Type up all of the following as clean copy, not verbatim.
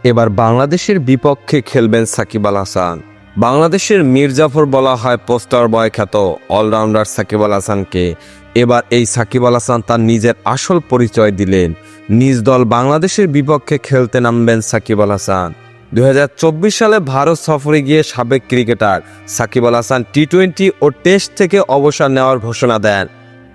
এবার বাংলাদেশের বিপক্ষে খেলবেন সাকিব আল হাসান। বাংলাদেশের মীর জাফর বলা হয় পোস্টার বয় খ্যাত অলরাউন্ডার সাকিব আল হাসানকে। এবার এই সাকিব আল হাসান তার নিজের আসল পরিচয় দিলেন। নিজ দল বাংলাদেশের বিপক্ষে খেলতে নামবেন সাকিব আল হাসান। 2024 সালে ভারত সফরে গিয়ে সাবেক ক্রিকেটার সাকিব আল হাসান টি-20 ও টেস্ট থেকে অবসর নেওয়ার ঘোষণা দেন।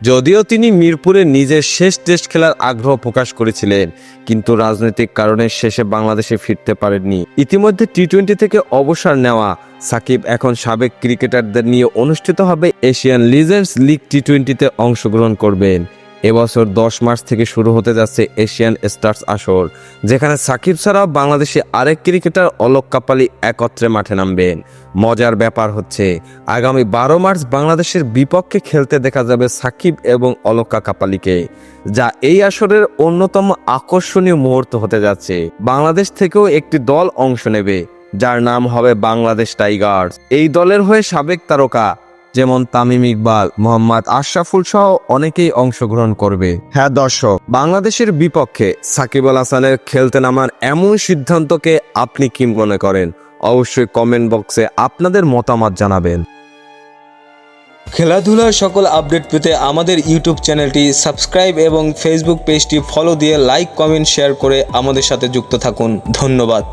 যদিও তিনি মিরপুরে নিজের শেষ টেস্ট খেলার আগ্রহ প্রকাশ করেছিলেন, কিন্তু রাজনৈতিক কারণে শেষে বাংলাদেশে ফিরতে পারেননি। ইতিমধ্যে টি-20 থেকে অবসর নেওয়া সাকিব এখন সাবেক ক্রিকেটারদের নিয়ে অনুষ্ঠিত হবে এশিয়ান লিজেন্ডস লিগ টি-20-তে অংশগ্রহণ করবেন। এবছর 10 মার্চ থেকে শুরু হতে যাচ্ছে এশিয়ান স্টার্স আসর, যেখানে সাকিব ছাড়াও বাংলাদেশে আরেক ক্রিকেটার অলোক কাপালি একত্রে মাঠে নামবেন। মজার ব্যাপার হচ্ছে আগামী 12 মার্চ বাংলাদেশের বিপক্ষে খেলতে দেখা যাবে সাকিব এবং অলোক কাপালিকে, যা এই আসরের অন্যতম আকর্ষণীয় মুহূর্ত হতে যাচ্ছে। বাংলাদেশ থেকেও একটি দল অংশ নেবে, যার নাম হবে বাংলাদেশ টাইগার্স। এই দলের হয়ে সাবেক তারকা যেমন তামিম ইকবাল, মোহাম্মদ আশরাফুল সহ অনেকেই অংশগ্রহণ করবে। হ্যাঁ দর্শক, বাংলাদেশের বিপক্ষে সাকিব আল হাসানের খেলতে নামার এমন সিদ্ধান্তকে আপনি কি মনে করেন? অবশ্যই কমেন্ট বক্সে আপনাদের মতামত জানাবেন। খেলাধুলার সকল আপডেট পেতে আমাদের ইউটিউব চ্যানেলটি সাবস্ক্রাইব এবং ফেসবুক পেজটি ফলো দিয়ে লাইক, কমেন্ট, শেয়ার করে আমাদের সাথে যুক্ত থাকুন। ধন্যবাদ।